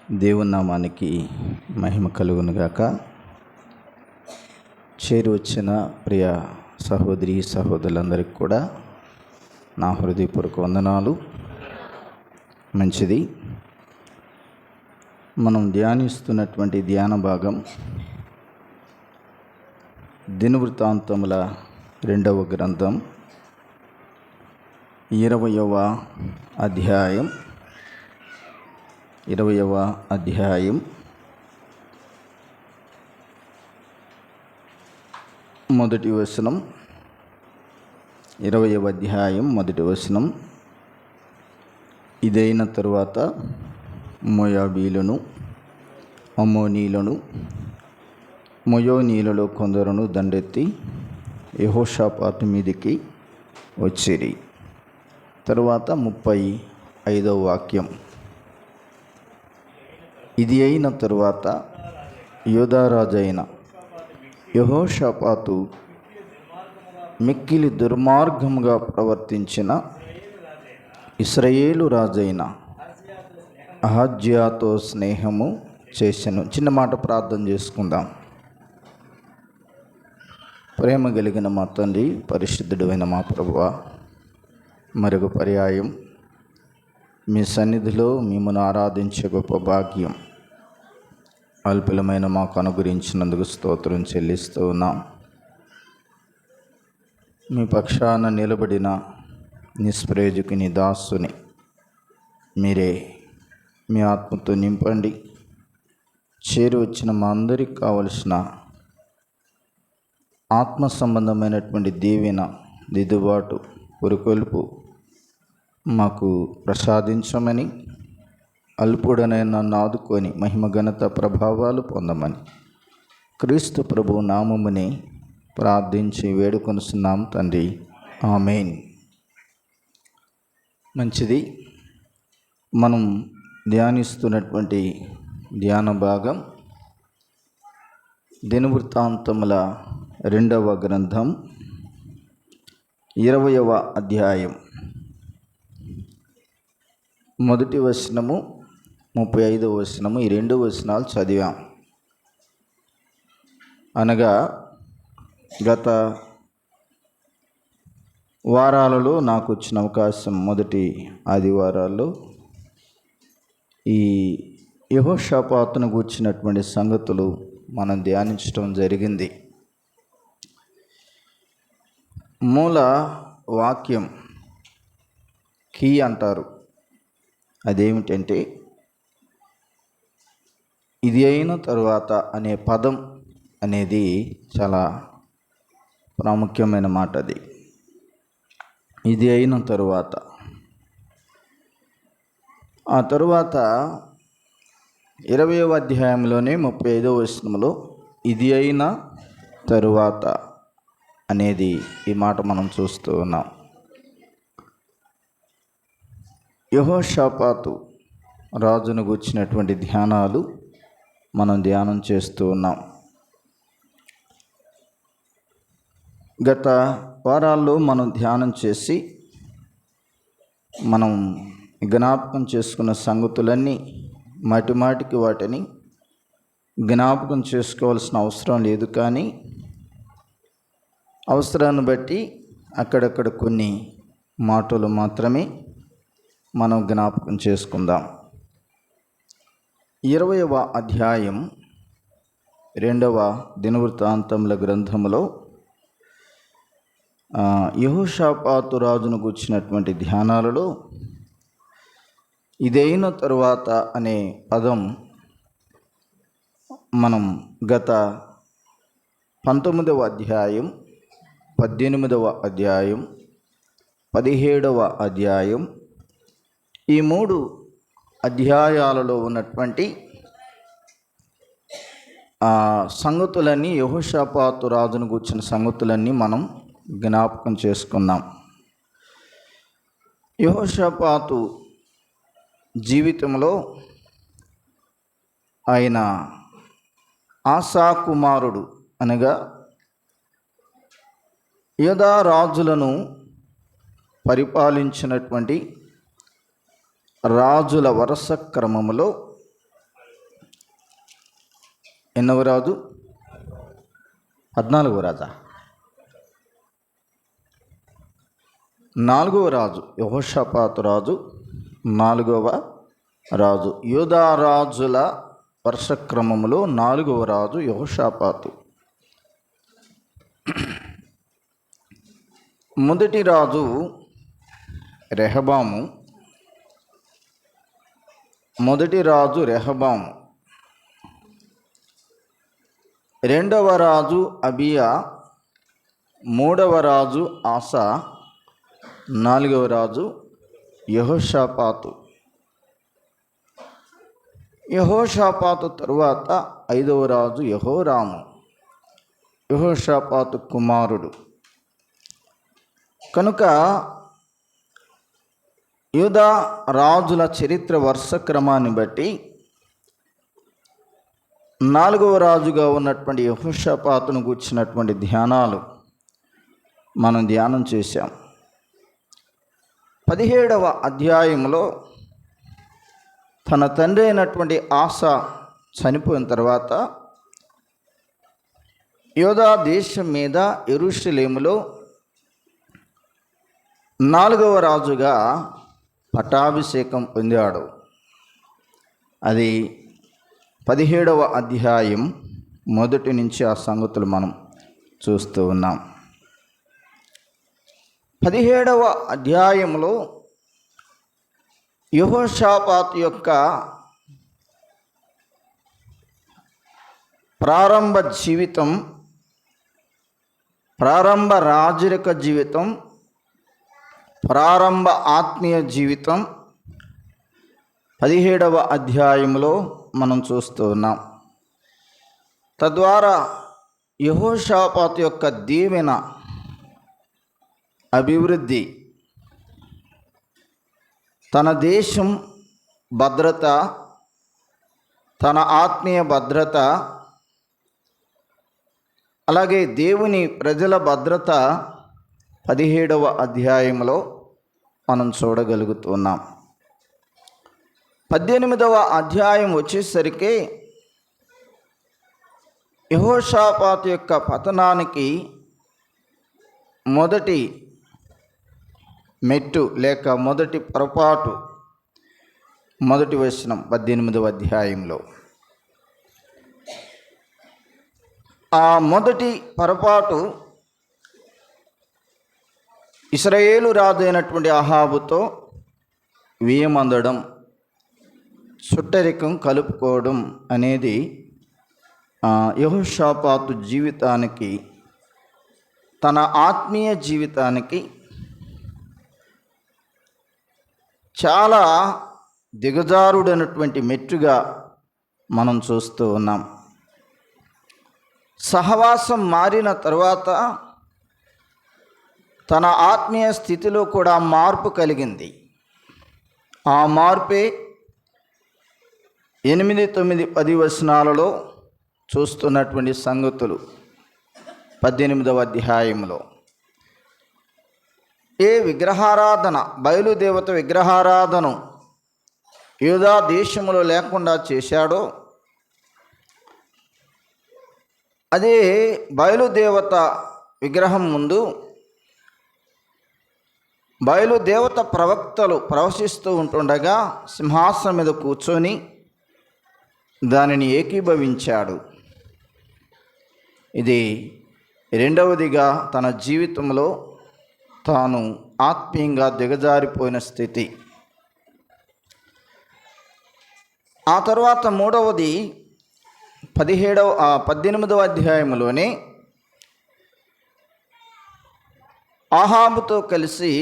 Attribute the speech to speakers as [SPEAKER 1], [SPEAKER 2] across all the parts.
[SPEAKER 1] దేవుని నామానికి మహిమ కలుగునుగాక. చేరి వచ్చిన ప్రియ సహోదరి సహోదరులందరికీ కూడా నా హృదయపూర్వక వందనాలు. మంచిది, మనం ధ్యానిస్తున్నటువంటి ధ్యాన భాగం దినవృత్తాంతముల 2వ గ్రంథం 20వ అధ్యాయం మొదటి వచనం. 20వ అధ్యాయం మొదటి వచనం. ఇదైన తరువాత మోయాబీలను, అమ్మోనీయులను, మోయోనీయులలో కొందరును దండెత్తి యెహోషాపాతు మీదికి వచ్చిరి. తరువాత 35వ వాక్యం. ఇది అయిన తరువాత యూదారాజైన యెహోషాపాతు మిక్కిలి దుర్మార్గముగా ప్రవర్తించిన ఇశ్రాయేలు రాజైన అహజ్యాతో స్నేహము చేసెను. చిన్న మాట ప్రార్థన చేసుకుందాం. ప్రేమ కలిగిన మా తండ్రి, పరిశుద్ధుడైన మా ప్రభువా, మరొక పర్యాయం మీ సన్నిధిలో మిమ్మల్ని ఆరాధించే గొప్ప భాగ్యం అల్పులమైన మాకు అనుగ్రహించినందుకు స్తోత్రం చెల్లిస్తూ ఉన్నాం. మీ పక్షాన నిలబడిన నిష్ప్రయోజకుని దాసుని మీరే మీ ఆత్మతో నింపండి. చేరి వచ్చిన మా అందరికి కావలసిన ఆత్మ సంబంధమైనటువంటి దీవెన, దిద్దుబాటు, పురుకొల్పు మాకు ప్రసాదించమని, అల్పుడనే నన్ను ఆదుకొని మహిమ ఘనత ప్రభావాలు పొందమని క్రీస్తు ప్రభు నామముని ప్రార్థించి వేడుకొనుచున్నాం తండ్రి, ఆమేన్. మంచిది, మనం ధ్యానిస్తున్నటువంటి ధ్యాన భాగం దినవృత్తాంతముల 2వ గ్రంథం 20వ అధ్యాయం మొదటి వచనము, 35వ వచనము, ఈ 2 వచనాలు చదివాం. అనగా గత వారాలలో నాకు వచ్చిన అవకాశం, మొదటి ఆదివారాల్లో ఈ యెహోషాపాతును గూర్చినటువంటి సంగతులు మనం ధ్యానించడం జరిగింది. మూల వాక్యం, కీ అంటారు. అదేమిటంటే, ఇది అయిన తరువాత అనే పదం అనేది చాలా ప్రాముఖ్యమైన మాట. అది ఇది అయిన తరువాత, ఆ తరువాత 20వ అధ్యాయంలోనే 35వ వచనంలో ఇది అయిన తరువాత అనేది ఈ మాట మనం చూస్తూ ఉన్నాం. యెహోషాపాతు రాజును గూర్చినటువంటి ధ్యానాలు మనం ధ్యానం చేస్తూ ఉన్నాం. గత వారాల్లో మనం ధ్యానం చేసి మనం జ్ఞాపకం చేసుకున్న సంగతులన్నీ మాటిమాటికి వాటిని జ్ఞాపకం చేసుకోవాల్సిన అవసరం లేదు, కానీ అవసరాన్ని బట్టి అక్కడక్కడ కొన్ని మాటలు మాత్రమే మనం జ్ఞాపకం చేసుకుందాం. 20వ అధ్యాయం 2వ దినవృత్తాంతముల గ్రంథములో యెహోషాపాతు రాజును గూర్చినటువంటి ధ్యానాలలో ఇదైన తరువాత అనే పదం మనం గత 19వ అధ్యాయం, 18వ అధ్యాయం, 17వ అధ్యాయం, ఈ 3 అధ్యాయాలలో ఉన్నటువంటి సంగతులన్నీ, యెహోషాపాతు రాజును గూర్చిన సంగతులన్నీ మనం జ్ఞాపకం చేసుకున్నాం. యెహోషాపాతు జీవితంలో ఆయన ఆసా కుమారుడు, అనగా యూదా రాజులను పరిపాలించినటువంటి రాజుల వరుస క్రమములో ఎన్నవ రాజు? 14వ రాజా? 4వ రాజు. యెహోషాపాతు రాజు 4వ రాజు. యూదా రాజుల వర్షక్రమములో 4వ రాజు యెహోషాపాతు. మొదటి రాజు రెహబాము. రెండవ రాజు అబియా. 3వ రాజు ఆసా. 4వ రాజు యెహోషాపాతు. యెహోషాపాతు తరువాత 5వ రాజు యెహోరాము, యెహోషాపాతు కుమారుడు. కనుక యూదా రాజుల చరిత్ర వర్షక్రమాన్ని బట్టి 4వ రాజుగా ఉన్నటువంటి యెహోషాపాతును గూర్చినటువంటి ధ్యానాలు మనం ధ్యానం చేశాం. 17వ అధ్యాయంలో తన తండ్రి అయినటువంటి ఆసా చనిపోయిన తర్వాత యూదా దేశం మీద యెరూషలేములో 4వ రాజుగా పట్టాభిషేకం పొందాడు. అది 17వ అధ్యాయం మొదటి నుంచి ఆ సంగతులు మనం చూస్తూ ఉన్నాం. 17వ అధ్యాయంలో యెహోషాపాతు యొక్క ప్రారంభ జీవితం, ప్రారంభ రాజరిక జీవితం, ప్రారంభ ఆత్మీయ జీవితం 17వ అధ్యాయంలో మనం చూస్తూ ఉన్నాం. తద్వారా యెహోషాపాతు యొక్క దీవెన, అభివృద్ధి, తన దేశం భద్రత, తన ఆత్మీయ భద్రత, అలాగే దేవుని ప్రజల భద్రత 17వ అధ్యాయంలో మనం చూడగలుగుతున్నాం. 18వ అధ్యాయం వచ్చేసరికి యెహోషాపాతు యొక్క పతనానికి మొదటి మెట్టు లేక మొదటి పొరపాటు, మొదటి వచనం 18వ అధ్యాయంలో. ఆ మొదటి పొరపాటు ఇశ్రాయేలు రాజు అయినటువంటి అహాబుతో వేయమందడం, చుట్టరికం కలుపుకోవడం అనేది యెహోషాపాతు జీవితానికి, తన ఆత్మీయ జీవితానికి చాలా దిగజారుడైనటువంటి మెట్టుగా మనం చూస్తూ ఉన్నాం. సహవాసం మారిన తర్వాత తన ఆత్మీయ స్థితిలో కూడా మార్పు కలిగింది. ఆ మార్పే 8, 9, 10 వచనాలలో చూస్తున్నటువంటి సంగతులు. 18వ అధ్యాయంలో ఏ విగ్రహారాధన, బయలుదేవత విగ్రహారాధన యూదా దేశంలో లేకుండా చేశాడో, అదే బయలుదేవత విగ్రహం ముందు బయలుదేవత ప్రవక్తలు ప్రవశిస్తూ ఉంటుండగా సింహాసనం మీద కూర్చొని దానిని ఏకీభవించాడు. ఇది రెండవదిగా తన జీవితంలో తాను ఆత్మీయంగా దిగజారిపోయిన స్థితి. ఆ తర్వాత మూడవది 18వ అధ్యాయంలోనే ఆహాబుతో కలిసి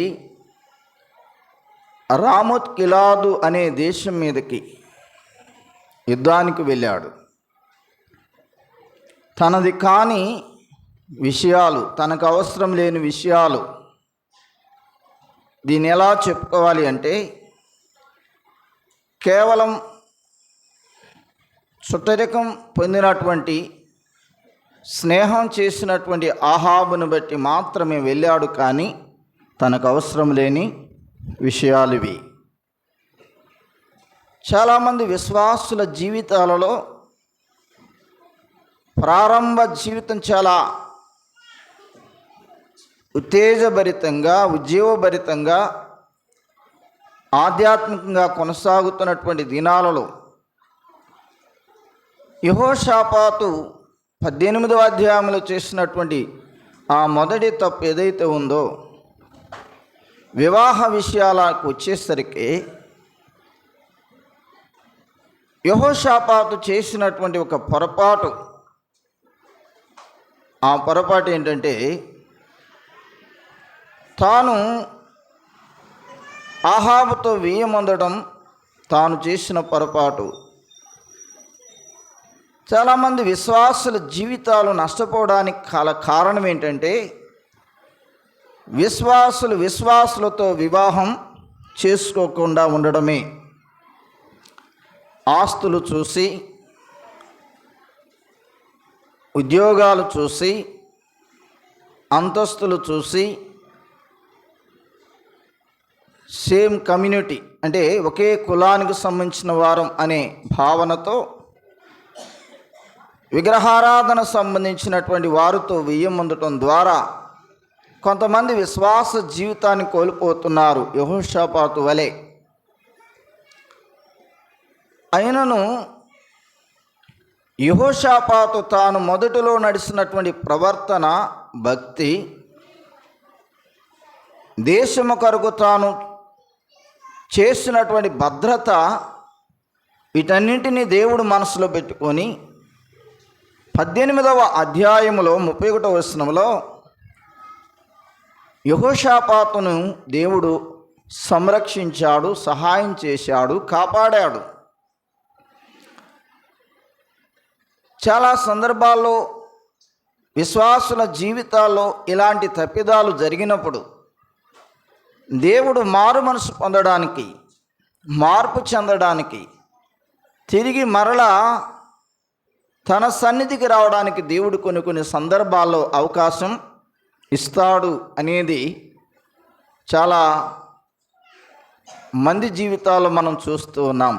[SPEAKER 1] రామోత్ గిలాదు అనే దేశం మీదకి యుద్ధానికి వెళ్ళాడు. తనది కాని విషయాలు, తనకు అవసరం లేని విషయాలు, దీన్ని ఎలా చెప్పుకోవాలి అంటే కేవలం చుట్టరికం పొందినటువంటి, స్నేహం చేసినటువంటి ఆహాబును బట్టి మాత్రమే వెళ్ళాడు. కానీ తనకు అవసరం లేని విషయాలు ఇవి. చాలామంది విశ్వాసుల జీవితాలలో ప్రారంభ జీవితం చాలా ఉత్తేజభరితంగా, ఉజ్జీవభరితంగా, ఆధ్యాత్మికంగా కొనసాగుతున్నటువంటి దినాలలో యెహోషాపాతు 18వ అధ్యాయంలో చేసినటువంటి ఆ మొదటి తప్పు ఏదైతే ఉందో, వివాహ విషయాలకు వచ్చేసరికి యెహోషాపాతు చేసినటువంటి ఒక పొరపాటు, ఆ పొరపాటు ఏంటంటే తాను ఆహాబుతో వేయమందడం తాను చేసిన పొరపాటు. చాలామంది విశ్వాసుల జీవితాలు నష్టపోవడానికి కారణం ఏంటంటే విశ్వాసులతో వివాహం చేసుకోకుండా ఉండడమే. ఆస్తులు చూసి, ఉద్యోగాలు చూసి, అంతస్తులు చూసి, సేమ్ కమ్యూనిటీ అంటే ఒకే కులానికి సంబంధించిన వారం అనే భావనతో విగ్రహారాధన సంబంధించినటువంటి వారితో వెయ్యమందటం ద్వారా కొంతమంది విశ్వాస జీవితాన్ని కోల్పోతున్నారు, యెహోషాపాతు వలె. అయినను యెహోషాపాతు తాను మొదటిలో నడిచినటువంటి ప్రవర్తన, భక్తి, దేశము కొరకు తాను చేసినటువంటి భద్రత, వీటన్నింటినీ దేవుడు మనసులో పెట్టుకొని 18వ అధ్యాయములో 31వ వచనంలో యెహోషాపాతును దేవుడు సంరక్షించాడు, సహాయం చేశాడు, కాపాడాడు. చాలా సందర్భాల్లో విశ్వాసుల జీవితాల్లో ఇలాంటి తప్పిదాలు జరిగినప్పుడు దేవుడు మారు మనసు పొందడానికి, మార్పు చెందడానికి, తిరిగి మరలా తన సన్నిధికి రావడానికి దేవుడు కొన్ని సందర్భాల్లో అవకాశం ఇస్తాడు అనేది చాలా మంది జీవితాల్లో మనం చూస్తూ ఉన్నాం.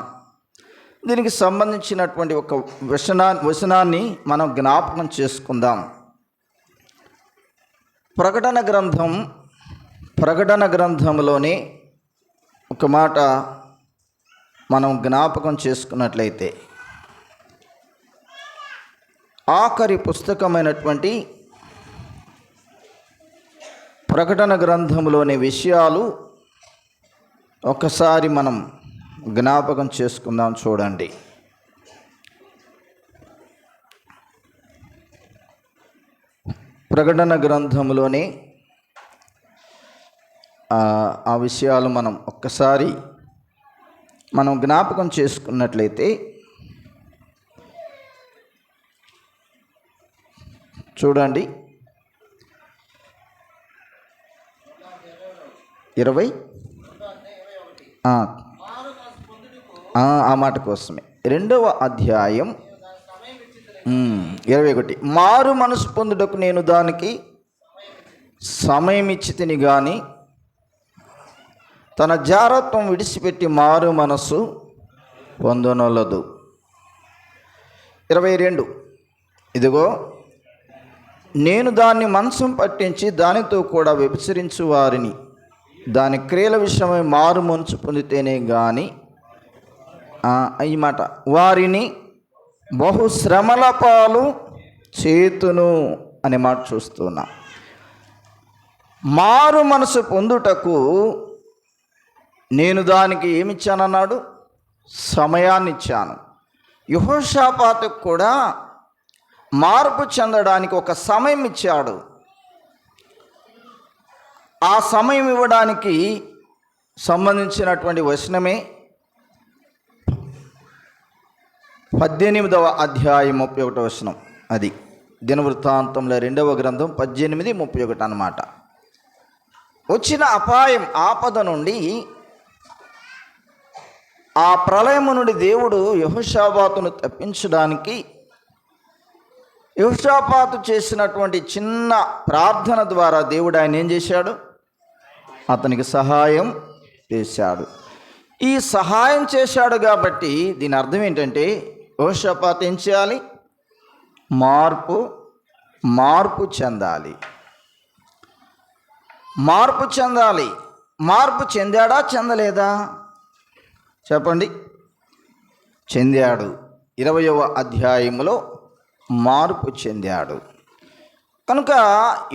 [SPEAKER 1] దీనికి సంబంధించినటువంటి ఒక వచనాన్ని మనం జ్ఞాపకం చేసుకుందాం. ప్రకటన గ్రంథంలోనే ఒక మాట మనం జ్ఞాపకం చేసుకున్నట్లయితే, ఆఖరి పుస్తకమైనటువంటి ప్రకటన గ్రంథంలోని విషయాలు ఒకసారి మనం జ్ఞాపకం చేసుకుందాం. చూడండి. ప్రకటన గ్రంథంలోని ఆ విషయాలు మనం ఒక్కసారి జ్ఞాపకం చేసుకున్నట్లయితే చూడండి. 20 ఆ మాట కోసమే 2వ అధ్యాయం 21. మారు మనసు పొందుటకు నేను దానికి సమయం ఇచ్చి తిని గాని తన జారత్వం విడిచిపెట్టి మారు మనసు పొందనొల్లదు. 22. ఇదిగో నేను దాన్ని మంచం పట్టించి దానితో కూడా వ్యభిచరించు వారిని దాని క్రియల విషయమై మారు మనసు పొందితేనే గాని ఈ మాట వారిని బహు శ్రమల పాలు చేతును అనే మాట చూస్తున్నా. మారు మనసు పొందుటకు నేను దానికి ఏమిచ్చానన్నాడు? సమయాన్ని ఇచ్చాను. యెహోషాపాతుకు కూడా మార్పు చెందడానికి ఒక సమయం ఇచ్చాడు. ఆ సమయం ఇవ్వడానికి సంబంధించినటువంటి వచనమే 18వ అధ్యాయం 31వ వచనం. అది దినవృత్తాంతంలో 2వ గ్రంథం 18:31 అన్నమాట. వచ్చిన అపాయం, ఆపద నుండి, ఆ ప్రళయము నుండి దేవుడు యెహోషాపాతును తప్పించడానికి యెహోషాపాతు చేసినటువంటి చిన్న ప్రార్థన ద్వారా దేవుడు ఆయన ఏం చేశాడు? అతనికి సహాయం చేశాడు. ఈ సహాయం చేశాడు కాబట్టి దీని అర్థం ఏంటంటే యెహోషాపాతు ఏం చేయాలి? మార్పు చెందాలి. మార్పు చెందాలి. మార్పు చెందాడా చెందలేదా చెప్పండి? చెందాడు. 20వ అధ్యాయంలో మార్పు చెందాడు. కనుక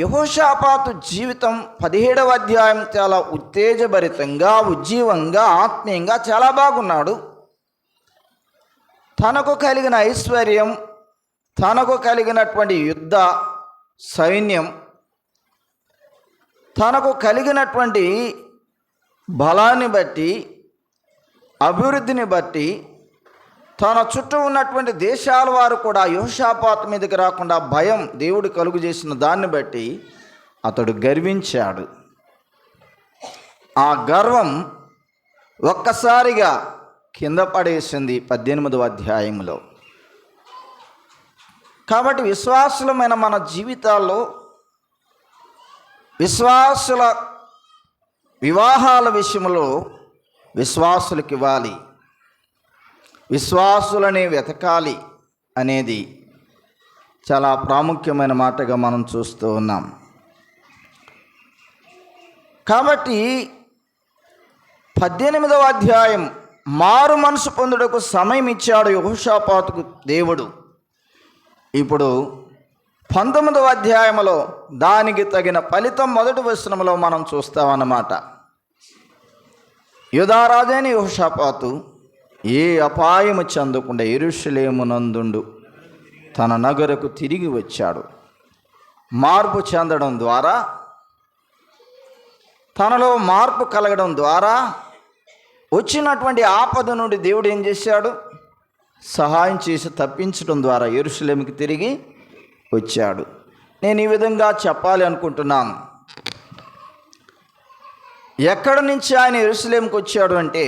[SPEAKER 1] యెహోషాపాతు జీవితం 17వ అధ్యాయం చాలా ఉత్తేజభరితంగా, ఉజ్జీవంగా, ఆత్మీయంగా చాలా బాగున్నాడు. తనకు కలిగిన ఐశ్వర్యం, తనకు కలిగినటువంటి యుద్ధ సైన్యం, తనకు కలిగినటువంటి బలాన్ని బట్టి, అభివృద్ధిని బట్టి తన చుట్టూ ఉన్నటువంటి దేశాల వారు కూడా యెహోషాపాతు మీదకి రాకుండా భయం దేవుడు కలుగు చేసిన దాన్ని బట్టి అతడు గర్వించాడు. ఆ గర్వం ఒక్కసారిగా కింద పడేసింది 18వ అధ్యాయంలో. కాబట్టి విశ్వాసులమైన మన జీవితాల్లో విశ్వాసుల వివాహాల విషయంలో విశ్వాసులకు ఇవ్వాలి, విశ్వాసులని వెతకాలి అనేది చాలా ప్రాముఖ్యమైన మాటగా మనం చూస్తూ ఉన్నాం. కాబట్టి 18వ అధ్యాయం మారు మనసు పొందుటకు సమయం ఇచ్చాడు యెహోషాపాతుకు దేవుడు. ఇప్పుడు 19వ అధ్యాయంలో దానికి తగిన ఫలితం మొదటి వచనంలో మనం చూస్తామన్నమాట. యూదారాజైన యెహోషాపాతు ఏ అపాయము చెందకుండా యెరూషలేమునందుండు తన నగరకు తిరిగి వచ్చాడు. మార్పు చెందడం ద్వారా, తనలో మార్పు కలగడం ద్వారా వచ్చినటువంటి ఆపద నుండి దేవుడు ఏం చేశాడు? సహాయం చేసి తప్పించడం ద్వారా యెరూషలేముకి తిరిగి వచ్చాడు. నేను ఈ విధంగా చెప్పాలి అనుకుంటున్నాను. ఎక్కడి నుంచి ఆయన యెరూషలేముకి వచ్చాడు అంటే,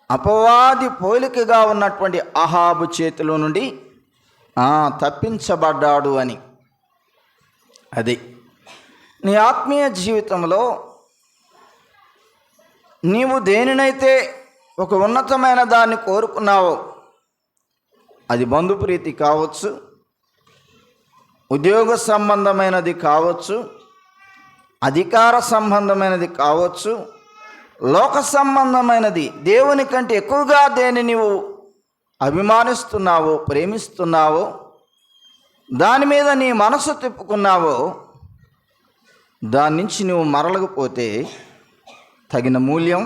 [SPEAKER 1] అపవాది పోలికగా ఉన్నటువంటి అహాబు చేతిలో నుండి తప్పించబడ్డాడు అని. అది నీ ఆత్మీయ జీవితంలో నీవు దేనినైతే ఒక ఉన్నతమైన దాన్ని కోరుకున్నావో, అది బంధుప్రీతి కావచ్చు, ఉద్యోగ సంబంధమైనది కావచ్చు, అధికార సంబంధమైనది కావచ్చు, లోక సంబంధమైనది, దేవుని కంటే ఎక్కువగా దేని నీవు అభిమానిస్తున్నావో, ప్రేమిస్తున్నావో, దాని మీద నీ మనసు తిప్పుకున్నావో, దాని నుంచి నువ్వు మరలకపోతే తగిన మూల్యం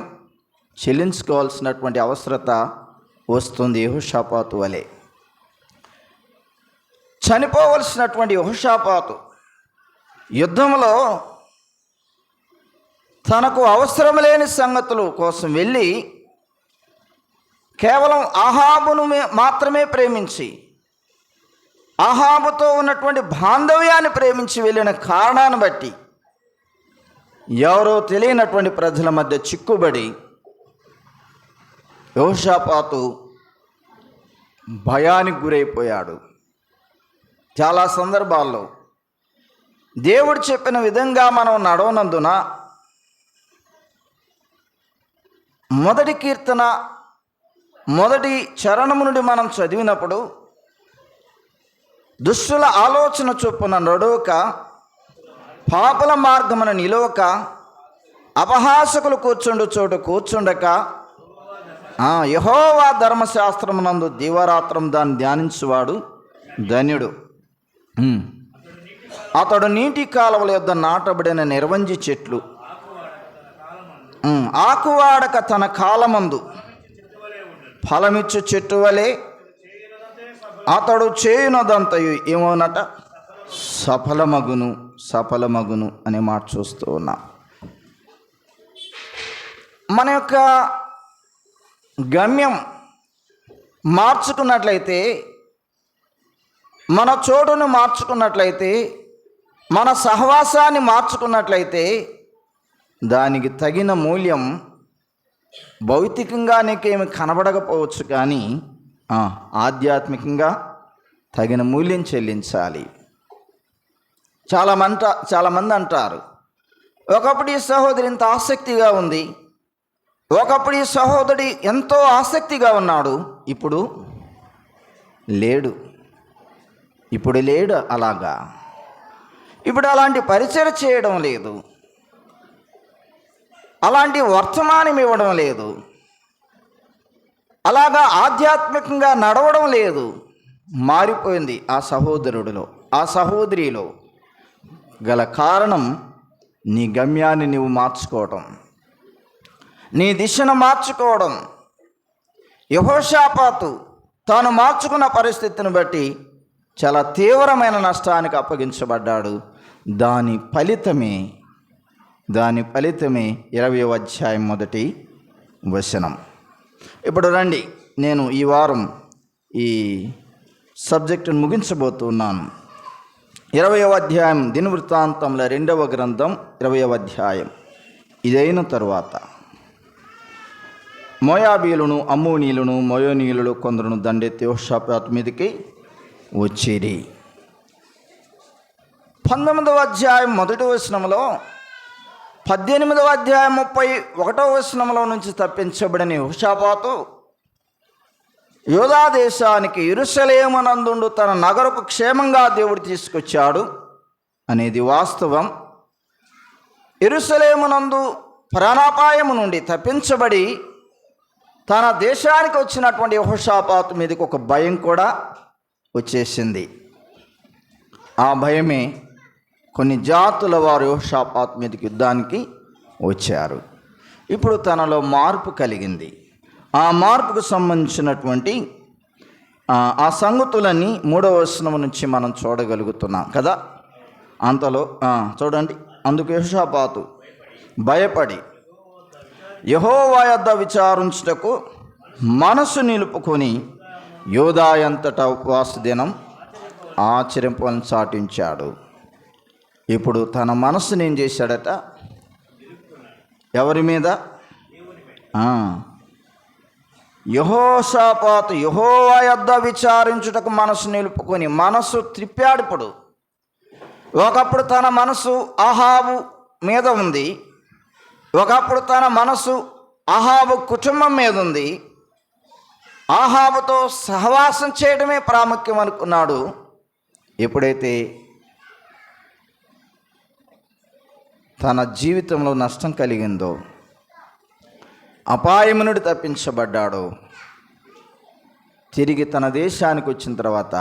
[SPEAKER 1] చెల్లించుకోవాల్సినటువంటి అవసరత వస్తుంది. యెహోషాపాతు వలె చనిపోవలసినటువంటి యెహోషాపాతు యుద్ధంలో తనకు అవసరం లేని సంగతుల కోసం వెళ్ళి కేవలం అహాబును మాత్రమే ప్రేమించి, అహాబుతో ఉన్నటువంటి బాంధవ్యాన్ని ప్రేమించి వెళ్ళిన కారణాన్ని బట్టి ఎవరో తెలియనటువంటి ప్రజల మధ్య చిక్కుబడి యెహోషాపాతు భయానికి గురైపోయాడు. చాలా సందర్భాల్లో దేవుడు చెప్పిన విధంగా మనం నడవనందున మొదటి కీర్తన మొదటి చరణము నుండి మనం చదివినప్పుడు, దుష్టుల ఆలోచన చొప్పున నడవక, పాపల మార్గమున నిలవక, అపహాసకులు కూర్చుండు చోటు కూర్చుండక, యెహోవా ధర్మశాస్త్రమునందు దివారాత్రం దాన్ని ధ్యానించువాడు ధన్యుడు. అతడు నీటి కాలువల యొద్ద నాటబడిన నిర్వంజి చెట్లు, ఆకువాడక తన కాలమందు ఫలమిచ్చు చెట్టు వలె అతడు చేయునదంతయు ఏమోనట సఫలమగును అనే మాట చూస్తూ ఉన్నాం. మన యొక్క గమ్యం మార్చుకున్నట్లయితే, మన చోటును మార్చుకున్నట్లయితే, మన సహవాసాన్ని మార్చుకున్నట్లయితే దానికి తగిన మూల్యం భౌతికంగా నీకేమి కనబడకపోవచ్చు, కానీ ఆధ్యాత్మికంగా తగిన మూల్యం చెల్లించాలి. చాలామంది అంటారు, ఒకప్పుడు ఈ సహోదరి ఇంత ఆసక్తిగా ఉంది, ఒకప్పుడు ఈ సహోదరుడు ఎంతో ఆసక్తిగా ఉన్నాడు, ఇప్పుడు లేడు. ఇప్పుడు లేడు అలాగా. ఇప్పుడు అలాంటి పరిచయం చేయడం లేదు, అలాంటి వర్తమానం ఇవ్వడం లేదు, అలాగా ఆధ్యాత్మికంగా నడవడం లేదు. మారిపోయింది ఆ సహోదరుడిలో, ఆ సహోదరిలో. గల కారణం నీ గమ్యాన్ని నువ్వు మార్చుకోవడం, నీ దిశను మార్చుకోవడం. యెహోషాపాతు తాను మార్చుకున్న పరిస్థితిని బట్టి చాలా తీవ్రమైన నష్టానికి అప్పగించబడ్డాడు. దాని ఫలితమే 20వ అధ్యాయం 1వ వచనం. ఇప్పుడు రండి, నేను ఈ వారం ఈ సబ్జెక్టును ముగించబోతున్నాను. 20వ అధ్యాయం దినవృత్తాంతముల 2వ గ్రంథం 20వ అధ్యాయం. ఇదైన తరువాత మోయాబీయులను, అమ్మోనీయులను, మోయోనీయులు కొందరును దండెత్తి యెహోషాపాతు మీదకి వచ్చిరి. 19వ అధ్యాయం 1వ వచనంలో, 18వ అధ్యాయం 31వ వచనంలో నుంచి తప్పించబడిన యెహోషాపాతు యూదా దేశానికి యెరూషలేమునందుండు తన నగరకు క్షేమంగా దేవుడు తీసుకొచ్చాడు అనేది వాస్తవం. యెరూషలేమునందు ప్రాణాపాయము నుండి తప్పించబడి తన దేశానికి వచ్చినటువంటి యెహోషాపాతు మీదకి ఒక భయం కూడా వచ్చేసింది. ఆ భయమే కొన్ని జాతుల వారు యెహోషాపాతు మీదకి యుద్ధానికి వచ్చారు. ఇప్పుడు తనలో మార్పు కలిగింది. ఆ మార్పుకు సంబంధించినటువంటి ఆ సంగతులన్నీ 3వ వచనం నుంచి మనం చూడగలుగుతున్నాం కదా. అంతలో చూడండి, అందుకు యెహోషాపాతు భయపడి యెహోవా యొద్ద విచారించుటకు మనసు నిలుపుకొని యూదా అంతటా ఉపవాస దినం ఆచరింపని చాటించాడు. ఇప్పుడు తన మనసుని ఏం చేశాడట? ఎవరి మీద? యెహోషాపాతు యెహోవా యొద్ద విచారించుటకు మనసు నిలుపుకొని మనసు త్రిప్పాడు. ఇప్పుడు ఒకప్పుడు తన మనసు అహాబు మీద ఉంది, ఒకప్పుడు తన మనసు అహాబు కుటుంబం మీద ఉంది. అహాబుతో సహవాసం చేయడమే ప్రాముఖ్యం అనుకున్నాడు. ఎప్పుడైతే తన జీవితంలో నష్టం కలిగిందో, అపాయము నుండి తప్పించబడ్డాడో, తిరిగి తన దేశానికి వచ్చిన తర్వాత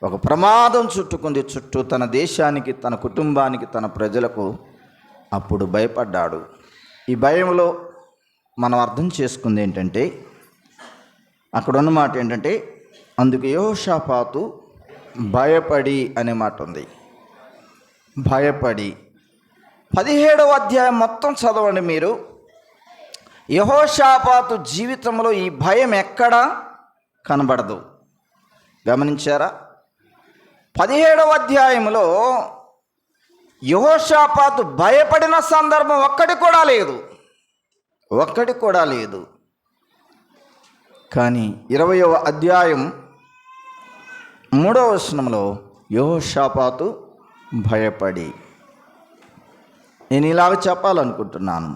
[SPEAKER 1] ఒక ప్రమాదం చుట్టుకుంది చుట్టూ తన దేశానికి, తన కుటుంబానికి, తన ప్రజలకు. అప్పుడు భయపడ్డాడు. ఈ భయంలో మనం అర్థం చేసుకుంది ఏంటంటే, అక్కడ ఉన్న మాట ఏంటంటే, అందుకు యెహోషాపాతు భయపడి అనే మాట ఉంది. భయపడి 17వ అధ్యాయం మొత్తం చదవండి మీరు. యెహోషాపాతు జీవితంలో ఈ భయం ఎక్కడా కనబడదు. గమనించారా? 17వ అధ్యాయంలో యెహోషాపాతు భయపడిన సందర్భం ఒక్కటి కూడా లేదు. కానీ 20వ అధ్యాయం 3వ వచనంలో యెహోషాపాతు భయపడి, నేను ఇలాగ చెప్పాలనుకుంటున్నాను.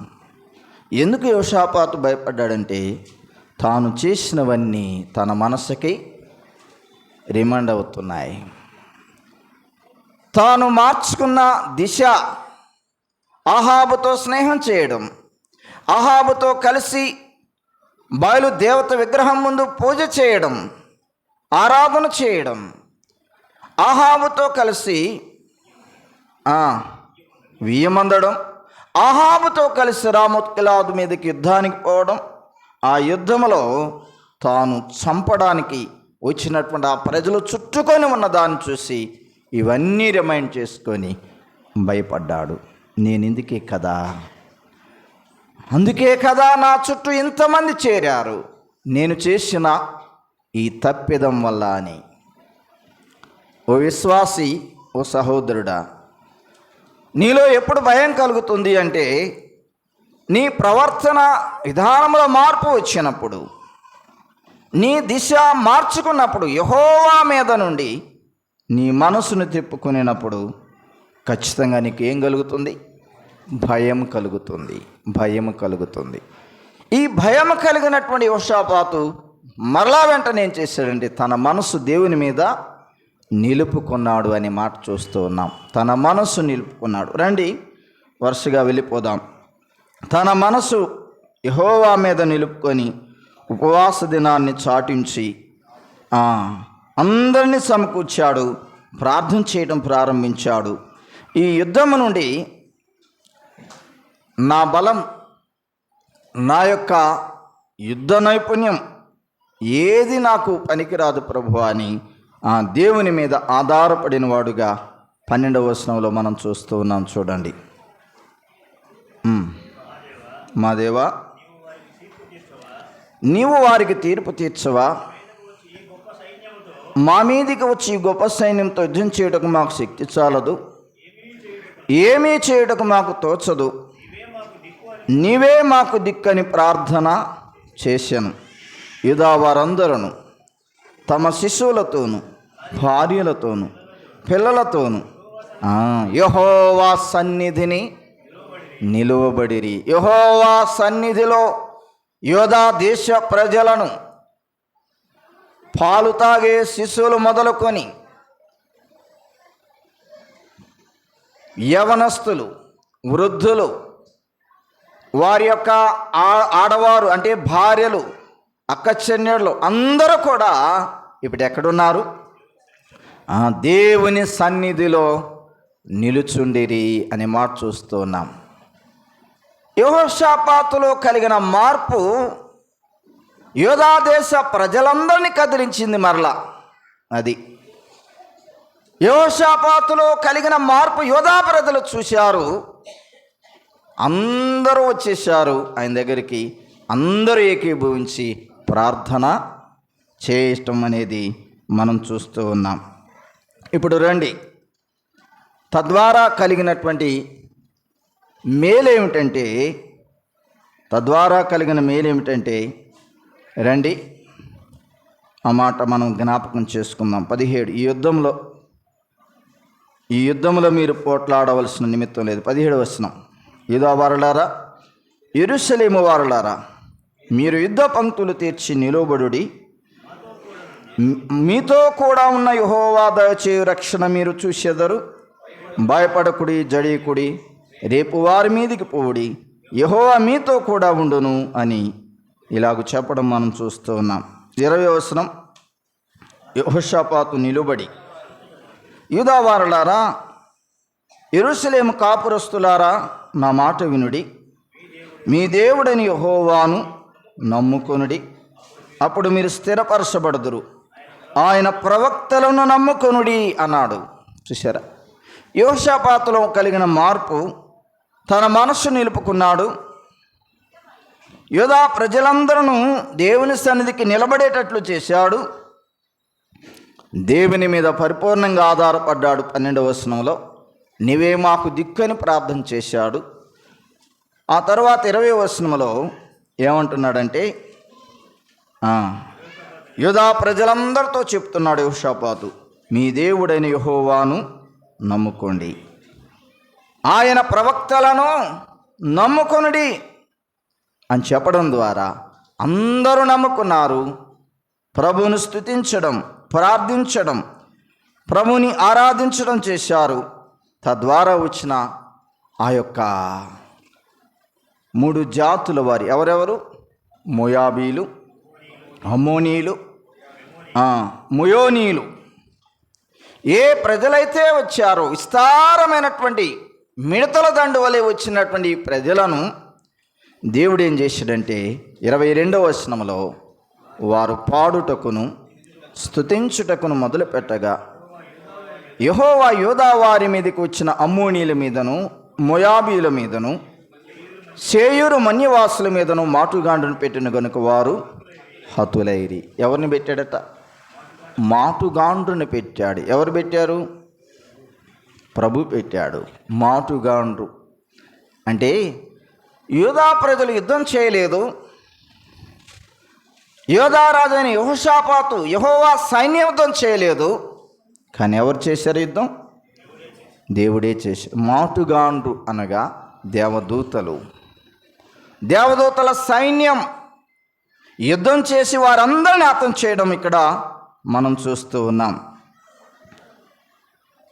[SPEAKER 1] ఎందుకు యెహోషాపాతు భయపడ్డాడంటే, తాను చేసినవన్నీ తన మనసుకి రిమైండ్ అవుతున్నాయి. తాను మార్చుకున్న దిశ, అహాబుతో స్నేహం చేయడం, అహాబుతో కలిసి బయలు దేవత విగ్రహం ముందు పూజ చేయడం, ఆరాధన చేయడం, అహాబుతో కలిసి వియ్యమందడం, అహాబుతో కలిసి రామోత్కిలాదు మీదకి యుద్ధానికి పోవడం, ఆ యుద్ధంలో తాను చంపడానికి వచ్చినటువంటి ఆ ప్రజలు చుట్టుకొని ఉన్న దాన్ని చూసి ఇవన్నీ రిమైండ్ చేసుకొని భయపడ్డాడు. నేను అందుకే కదా నా చుట్టూ ఇంతమంది చేరారు, నేను చేసిన ఈ తప్పిదం వల్ల అని. ఓ విశ్వాసి, ఓ సహోదరుడా, నీలో ఎప్పుడు భయం కలుగుతుంది అంటే, నీ ప్రవర్తన విధానంలో మార్పు వచ్చినప్పుడు, నీ దిశ మార్చుకున్నప్పుడు, యెహోవా మీద నుండి నీ మనసును తిప్పుకునేటప్పుడు ఖచ్చితంగా నీకు ఏం కలుగుతుంది? భయం కలుగుతుంది. ఈ భయం కలిగినటువంటి యెహోషాపాతు మరలా వెంటనే ఏం చేశాడంటే, తన మనసు దేవుని మీద నిలుపుకున్నాడు అనే మాట చూస్తూ ఉన్నాం. తన మనసు నిలుపుకున్నాడు. రండి వరుసగా వెళ్ళిపోదాం. తన మనసు యెహోవా మీద నిలుపుకొని ఉపవాస దినాన్ని చాటించి అందరినీ సమకూర్చాడు, ప్రార్థన చేయడం ప్రారంభించాడు. ఈ యుద్ధము నుండి నా బలం, నా యొక్క యుద్ధ నైపుణ్యం ఏది నాకు పనికిరాదు ప్రభువా అని దేవుని మీద ఆధారపడిన వాడుగా 12వ వచనంలో మనం చూస్తూ ఉన్నాం. చూడండి. మా దేవా, నీవు వారికి తీర్పు తీర్చవా? మా మీదికి వచ్చి ఈ గొప్ప సైన్యంతో యుద్ధం చేయుటకు మాకు శక్తి చాలదు, ఏమీ చేయుటకు మాకు తోచదు, నీవే మాకు దిక్కని ప్రార్థన చేశాను. యూదా వారందరూ తమ శిశువులతోనూ భార్యలతోనూ పిల్లలతోనూ యెహోవా సన్నిధిని నిలువబడిరి. యెహోవా సన్నిధిలో యూదా దేశ ప్రజలను, పాలు తాగే శిశువులు మొదలుకొని యవనస్తులు, వృద్ధులు, వారి యొక్క ఆడవారు అంటే భార్యలు, అక్కచెన్నెళ్ళు అందరూ కూడా ఇప్పుడు ఎక్కడున్నారు? దేవుని సన్నిధిలో నిలుచుండిరి అనే మాట చూస్తూ ఉన్నాం. యెహోషాపాతులో కలిగిన మార్పు యూదా దేశ ప్రజలందరినీ కదిలించింది. మరలా అది యెహోషాపాతులో కలిగిన మార్పు యూదా ప్రజలు చూశారు. అందరూ వచ్చేసారు ఆయన దగ్గరికి. అందరూ ఏకీభవించి ప్రార్థన చేయటం అనేది మనం చూస్తూ ఉన్నాం. ఇప్పుడు రండి, తద్వారా కలిగినటువంటి మేలేమిటంటే, రండి ఆ మాట మనం జ్ఞాపకం చేసుకుందాం. 17 ఈ యుద్ధంలో మీరు పోట్లాడవలసిన నిమిత్తం లేదు. 17వ వచనం. యూదా వారులారా, యెరూషలేము వారులారా, మీరు యుద్ధ పంక్తులు తీర్చి నిలువబడుడి. మీతో కూడా ఉన్న యెహోవా దయచేయు రక్షణ మీరు చూసెదరు. భయపడకుడి, జడియకుడి, రేపు వారి మీదికి పోవుడి, యెహోవా మీతో కూడా ఉండును అని ఇలాగ చెప్పడం మనం చూస్తూ ఉన్నాం. 20వ వచనం. యెహోషాపాతు నిలుబడి, యూదా వారులారా, యెరూషలేము కాపురస్తులారా, నా మాట వినుడి. మీ దేవుడని యెహోవాను నమ్ముకొనుడి, అప్పుడు మీరు స్థిరపరచబడుదురు. ఆయన ప్రవక్తలను నమ్ముకొనుడి అన్నాడు. చూసారా? యెహోషాపాతులో కలిగిన మార్పు, తన మనస్సు నిలుపుకున్నాడు. యూదా ప్రజలందరూ దేవుని సన్నిధికి నిలబడేటట్లు చేశాడు. దేవుని మీద పరిపూర్ణంగా ఆధారపడ్డాడు. 12వ వచనంలో నీవే మాకు దిక్కని ప్రార్థన చేశాడు. ఆ తర్వాత 20వ వచనంలో ఏమంటున్నాడంటే, యూదా ప్రజలందరితో చెప్తున్నాడు యెహోషాపాతు, మీ దేవుడైన యెహోవాను నమ్ముకోండి, ఆయన ప్రవక్తలను నమ్ముకొనుడి అని చెప్పడం ద్వారా అందరూ నమ్ముకున్నారు. ప్రభువును స్తుతించడం, ప్రార్థించడం, ప్రభుని ఆరాధించడం చేశారు. తద్వారా వచ్చిన ఆ యొక్క 3 జాతుల వారి ఎవరెవరు? మోయాబీలు, అమ్మోనీయులు, మొయోనీయులు. ఏ ప్రజలైతే వచ్చారో విస్తారమైనటువంటి మిడతల దండు వలె వచ్చినటువంటి ప్రజలను దేవుడు ఏం చేశాడంటే 22వ వచనంలో వారు పాడుటకును స్తుతించుటకును మొదలుపెట్టగా యెహోవా యూదా వారి మీదకి వచ్చిన అమ్మోనీయుల మీదను, మోయాబీల మీదను, సేయూరు మన్యవాసుల మీదను మాటుగాండును పెట్టిన గనుక వారు హతులైరి. ఎవరిని పెట్టాడట? మాటుగాండ్రుని పెట్టాడు. ఎవరు పెట్టారు? ప్రభు పెట్టాడు. మాటుగాండ్రు అంటే యూదా ప్రజలు యుద్ధం చేయలేదు. యూదా రాజైన యెహోషాపాతు, యెహోవా సైన్య యుద్ధం చేయలేదు. కానీ ఎవరు చేశారు యుద్ధం? దేవుడే చేశారు. మాటుగాండ్రు అనగా దేవదూతలు, దేవదూతల సైన్యం యుద్ధం చేసి వారందరినీ హతం చేయడం ఇక్కడ మనం చూస్తూ ఉన్నాం.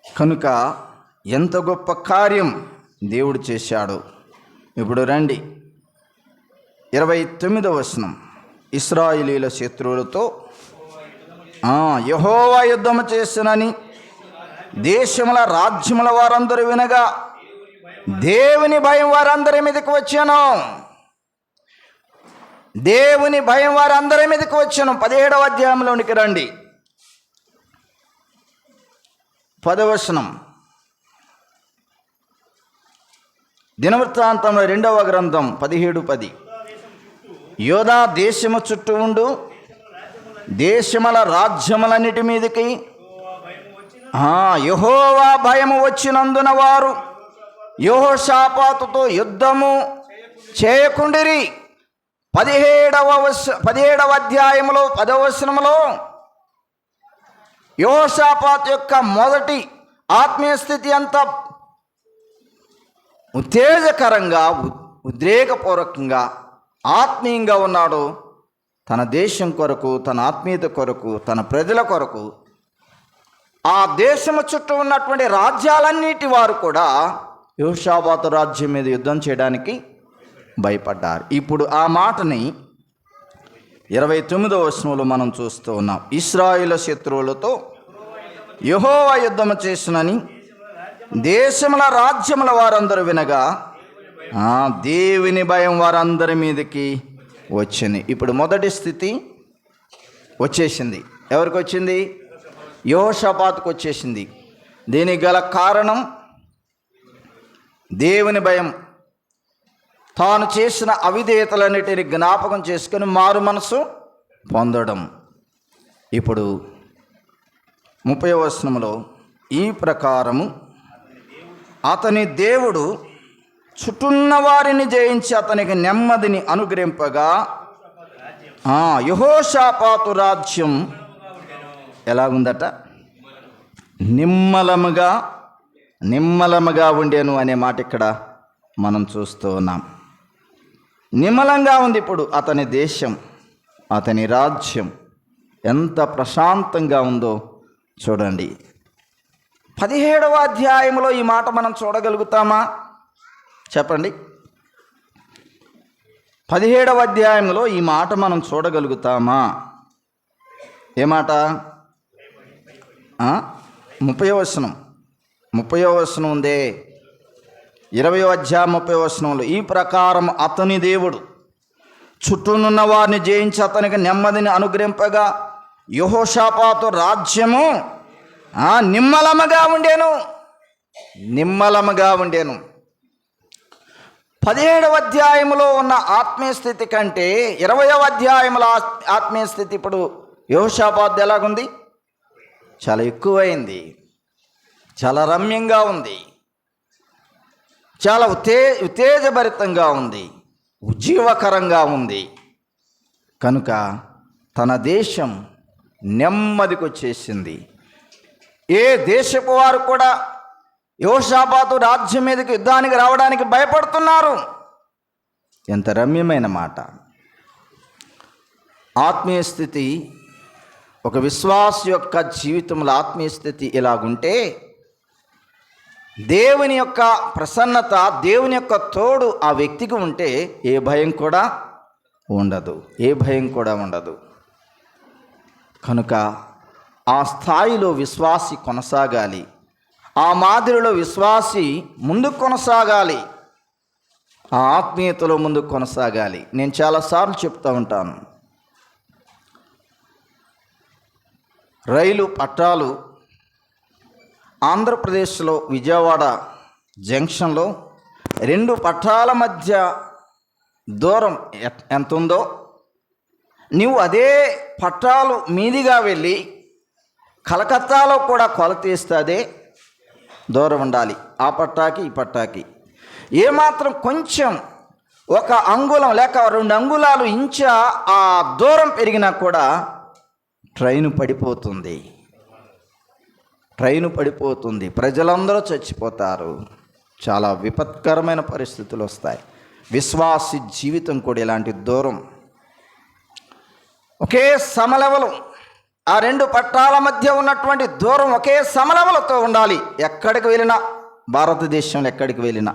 [SPEAKER 1] కనుక ఎంత గొప్ప కార్యం దేవుడు చేశాడు. ఇప్పుడు రండి 29వ వచనం. ఇశ్రాయేలీయుల శత్రువులతో యెహోవా యుద్ధము చేసినని దేశముల రాజ్యముల వారందరూ వినగా దేవుని భయం వారందరి మీదకి వచ్చాను. దేవుని భయం వారందరి మీదకి వచ్చాను. 17వ అధ్యాయంలోనికి రండి, 10వ వచనం. దినవృత్తాంతంలో 2వ గ్రంథం 17:10. యోధా దేశము చుట్టూ ఉండు దేశముల రాజ్యములన్నిటి మీదకి యెహోవా భయము వచ్చినందున వారు యెహోషాపాతుతో యుద్ధము చేయకుండిరి. 17వ అధ్యాయంలో 10వ వచనంలో యెహోషాపాతు యొక్క మొదటి ఆత్మీయ స్థితి అంతా ఉత్తేజకరంగా, ఉద్రేకపూర్వకంగా, ఆత్మీయంగా ఉన్నాడు. తన దేశం కొరకు, తన ఆత్మీయత కొరకు, తన ప్రజల కొరకు. ఆ దేశము చుట్టూ ఉన్నటువంటి రాజ్యాలన్నిటి వారు కూడా యెహోషాపాతు రాజ్యం మీద యుద్ధం చేయడానికి భయపడ్డారు. ఇప్పుడు ఆ మాటని 29వ వచనంలో మనం చూస్తూ ఉన్నాం. ఇశ్రాయేలు శత్రువులతో యెహోవా యుద్ధము చేసినని దేశముల రాజ్యముల వారందరూ వినగా దేవుని భయం వారందరి మీదకి వచ్చింది. ఇప్పుడు మొదటి స్థితి వచ్చేసింది. ఎవరికి వచ్చింది? యెహోషాపాతుకు వచ్చేసింది. దీనికి గల కారణం దేవుని భయం. తాను చేసిన అవిధేయతలన్నిటిని జ్ఞాపకం చేసుకుని మారు మనసు పొందడం. ఇప్పుడు 30వ వచనంలో ఈ ప్రకారము అతని దేవుడు చుట్టూన్న వారిని జయించి అతనికి నెమ్మదిని అనుగ్రహింపగా యెహోషాపాతు రాజ్యం ఎలాగుందట? నిమ్మలముగా ఉండేను అనే మాట ఇక్కడ మనం చూస్తూ ఉన్నాం. నిమ్మలంగా ఉంది. ఇప్పుడు అతని దేశం, అతని రాజ్యం ఎంత ప్రశాంతంగా ఉందో చూడండి. 17వ అధ్యాయంలో ఈ మాట మనం చూడగలుగుతామా? చెప్పండి. 17వ అధ్యాయంలో ఈ మాట మనం చూడగలుగుతామా? ఏ మాట? 30వ వచనం ఉందే. 20వ అధ్యాయం 30వ వచనంలో ఈ ప్రకారం అతని దేవుడు చుట్టూనున్న వారిని జయించి అతనికి నెమ్మదిని అనుగ్రహింపగా యెహోషాపాతు రాజ్యము నిమ్మలముగా ఉండేను. 17వ అధ్యాయంలో ఉన్న ఆత్మీయ స్థితి కంటే 20వ అధ్యాయంలో ఆత్మీయ స్థితి ఇప్పుడు యెహోషాపాతు ఎలాగుంది? చాలా ఎక్కువైంది. చాలా రమ్యంగా ఉంది. చాలా ఉత్తేజభరితంగా ఉంది. ఉజ్జీవకరంగా ఉంది. కనుక తన దేశం నెమ్మదికి వచ్చేసింది. ఏ దేశపు వారు కూడా యెహోషాపాతు రాజ్యం మీదకి యుద్ధానికి రావడానికి భయపడుతున్నారు. ఎంత రమ్యమైన మాట. ఆత్మీయ స్థితి, ఒక విశ్వాస యొక్క జీవితంలో ఆత్మీయ స్థితి ఇలాగుంటే దేవుని యొక్క ప్రసన్నత, దేవుని యొక్క తోడు ఆ వ్యక్తికి ఉంటే ఏ భయం కూడా ఉండదు. కనుక ఆ స్థాయిలో విశ్వాసి కొనసాగాలి. ఆ మాదిరిలో విశ్వాసి ముందుకు కొనసాగాలి. ఆ ఆత్మీయతలో ముందుకు కొనసాగాలి. నేను చాలాసార్లు చెప్తూ ఉంటాను, రైలు పట్టాలు ఆంధ్రప్రదేశ్లో విజయవాడ జంక్షన్లో 2 పట్టాల మధ్య దూరం ఎంత ఉందో నీవు అదే పట్టాలు మీదిగా వెళ్ళి కలకత్తాలో కూడా కొలత ఇస్తే దూరం ఉండాలి. ఆ పట్టాకి ఈ పట్టాకి ఏమాత్రం కొంచెం 1 అంగుళం లేక 2 అంగుళాలు ఇంచా ఆ దూరం పెరిగినా కూడా ట్రైను పడిపోతుంది. ప్రజలందరూ చచ్చిపోతారు. చాలా విపత్కరమైన పరిస్థితులు వస్తాయి. విశ్వాసి జీవితం కూడా ఇలాంటి దూరం. ఒకే సమలెవలు, ఆ రెండు పట్టాల మధ్య ఉన్నటువంటి దూరం ఒకే సమలములతో ఉండాలి. ఎక్కడికి వెళ్ళినా, భారతదేశంలో ఎక్కడికి వెళ్ళినా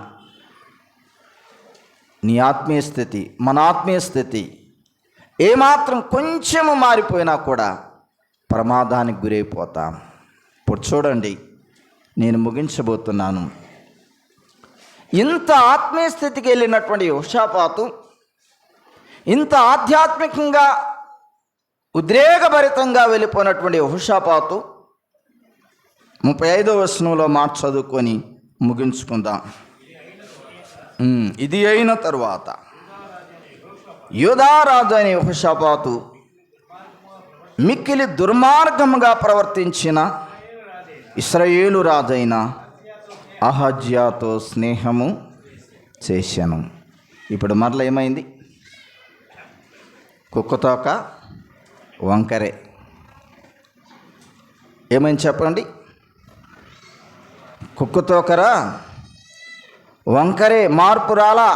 [SPEAKER 1] నీ ఆత్మీయ స్థితి, మన ఆత్మీయ స్థితి ఏమాత్రం కొంచెము మారిపోయినా కూడా ప్రమాదానికి గురైపోతాం. ఇప్పుడు చూడండి, నేను ముగించబోతున్నాను. ఇంత ఆత్మీయ స్థితికి వెళ్ళినటువంటి యెహోషాపాతు, ఇంత ఆధ్యాత్మికంగా ఉద్రేకభరితంగా వెళ్ళిపోయినటువంటి యెహోషాపాతు 35వ వచనంలో మాట చదువుకొని ముగించుకుందాం. ఇది అయిన తరువాత యూదా రాజు అయిన యెహోషాపాతు మిక్కిలి దుర్మార్గముగా ప్రవర్తించిన ఇశ్రాయేలు రాజైన అహజ్యాతో స్నేహము చేశాను. ఇప్పుడు మరల ఏమైంది? కుక్కతోక వంకరే. ఏమైంది చెప్పండి? కుక్కతోకరా వంకరే, మార్పు రాలా.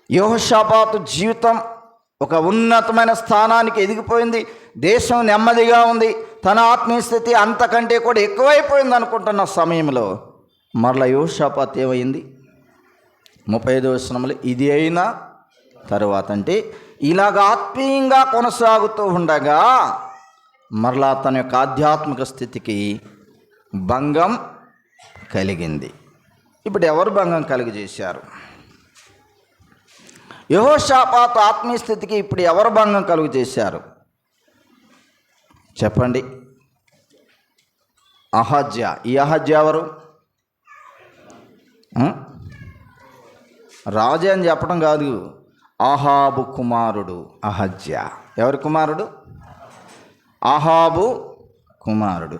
[SPEAKER 1] యెహోషాపాతు జీవితం ఒక ఉన్నతమైన స్థానానికి ఎదిగిపోయింది. దేశం నెమ్మదిగా ఉంది. తన ఆత్మీయ స్థితి అంతకంటే కూడా ఎక్కువైపోయింది అనుకుంటున్న సమయంలో మరలా యెహోషాపాతు ఏమైంది? 35వ వచనంలో ఇది అయిన తరువాత, అంటే ఇలాగ ఆత్మీయంగా కొనసాగుతూ ఉండగా మరలా తన యొక్క ఆధ్యాత్మిక స్థితికి భంగం కలిగింది. ఇప్పుడు ఎవరు భంగం కలిగజేశారు? యెహోషాపాతు ఆత్మీయ స్థితికి ఇప్పుడు ఎవరు భంగం కలుగు చేశారు చెప్పండి? అహజ్యా. ఈ అహజ్యా ఎవరు? రాజు అని చెప్పడం కాదు, అహాబు కుమారుడు అహజ్యా. ఎవరి కుమారుడు? అహాబు కుమారుడు.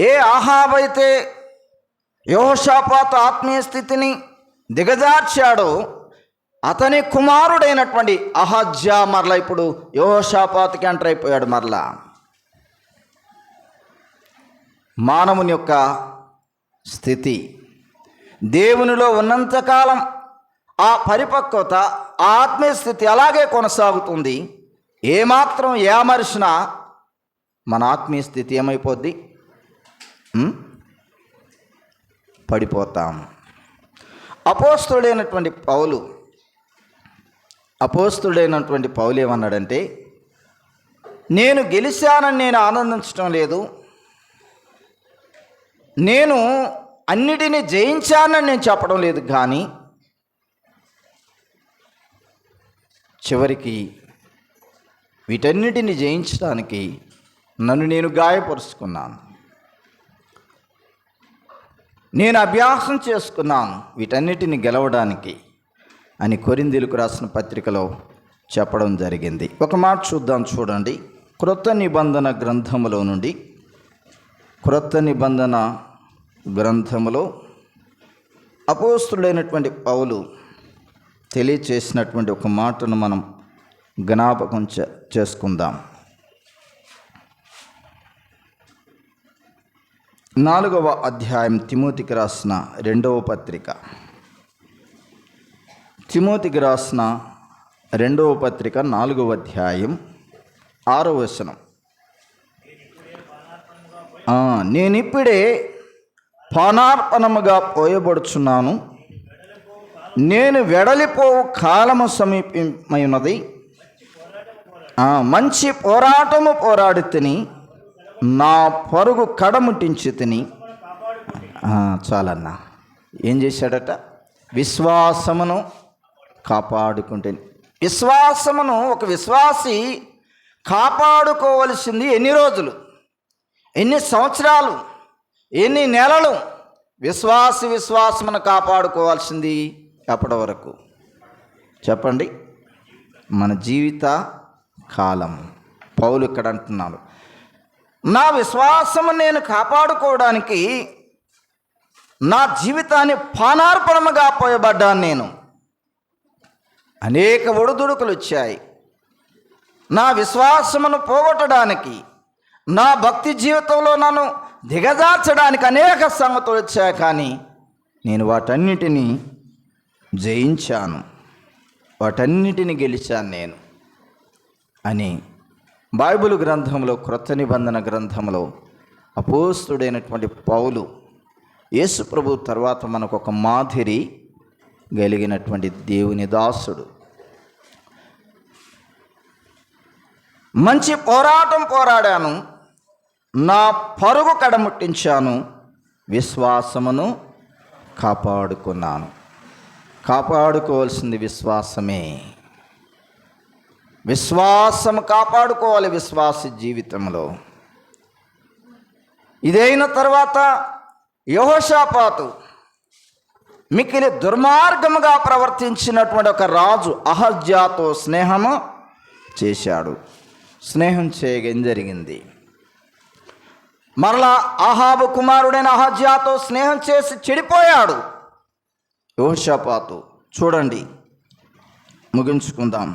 [SPEAKER 1] ఏ అహాబు అయితే యెహోషాపాతు ఆత్మీయ స్థితిని దిగజార్చాడో అతని కుమారుడైనటువంటి అహజ్యా మరలా ఇప్పుడు యెహోషాపాతుకి ఎంటర్ అయిపోయాడు. మరలా మానవుని యొక్క స్థితి దేవునిలో ఉన్నంతకాలం ఆ పరిపక్వత, ఆ ఆత్మీయ స్థితి అలాగే కొనసాగుతుంది. ఏమాత్రం ఏమరిచినా మన ఆత్మీయ స్థితి ఏమైపోద్ది? పడిపోతాం. అపోస్తుడైనటువంటి పౌలు ఏమన్నాడంటే, నేను గెలిచానని నేను ఆనందించడం లేదు, నేను అన్నిటినీ జయించానని నేను చెప్పడం లేదు, కానీ చివరికి వీటన్నిటిని జయించడానికి నన్ను నేను గాయపరుచుకున్నాను, నేను అభ్యాసం చేసుకున్నాను వీటన్నిటిని గెలవడానికి అని కొరింథీయులకు రాసిన పత్రికలో చెప్పడం జరిగింది. ఒక మాట చూద్దాం, చూడండి. క్రొత్త నిబంధన గ్రంథములో నుండి, క్రొత్త నిబంధన గ్రంథములో అపోస్తుడైనటువంటి పౌలు తెలియచేసినటువంటి ఒక మాటను మనం జ్ఞాపకం చేసుకుందాం. 4వ అధ్యాయం తిమోతికి రాసిన 2వ పత్రిక, తిమోతికి రాసిన 2వ పత్రిక 4వ అధ్యాయం 6వ వచనం. నేనిప్పుడే పానార్పణముగా పోయబడుచున్నాను, నేను వెడలిపోవు కాలము సమీపమైనది, మంచి పోరాటము పోరాడి తిని నా పరుగు కడముట్టించి తిని. చాలన్నా. ఏం చేశాడట? విశ్వాసమును కాపాడుకుంటే. విశ్వాసమును ఒక విశ్వాసి కాపాడుకోవలసింది ఎన్ని రోజులు, ఎన్ని సంవత్సరాలు, ఎన్ని నెలలు? విశ్వాసమును కాపాడుకోవాల్సింది ఎప్పటి వరకు చెప్పండి? మన జీవిత కాలం. పౌలు ఇక్కడ అంటున్నాడు, నా విశ్వాసము నేను కాపాడుకోవడానికి నా జీవితాన్ని పానార్పణముగా పోయబడ్డాను. నేను అనేక ఒడిదుడుకులు వచ్చాయి. నా విశ్వాసమును పోగొట్టడానికి, నా భక్తి జీవితంలో నన్ను దిగజార్చడానికి అనేక సంగతులు వచ్చాయి, కానీ నేను వాటన్నిటినీ జయించాను, వాటన్నిటిని గెలిచాను. నేను అని బైబిల్ గ్రంథంలో, క్రొత్త నిబంధన గ్రంథంలో అపోస్తుడైనటువంటి పౌలు యేసు ప్రభు తర్వాత మనకు ఒక మాదిరి కలిగినటువంటి దేవుని దాసుడు. మంచి పోరాటం పోరాడాను, నా పరుగు కడముట్టించాను, విశ్వాసమును కాపాడుకున్నాను. కాపాడుకోవాల్సింది విశ్వాసమే. విశ్వాసం కాపాడుకోవాలి విశ్వాస జీవితంలో. ఇదైన తర్వాత యెహోషాపాతు మిక్కిలి దుర్మార్గముగా ప్రవర్తించినటువంటి ఒక రాజు అహజ్యాతో స్నేహము చేశాడు. స్నేహం చేయడం జరిగింది. మరలా అహాబు కుమారుడైన అహజ్యాతో స్నేహం చేసి చెడిపోయాడు యెహోషాపాతు. చూడండి, ముగించుకుందాం.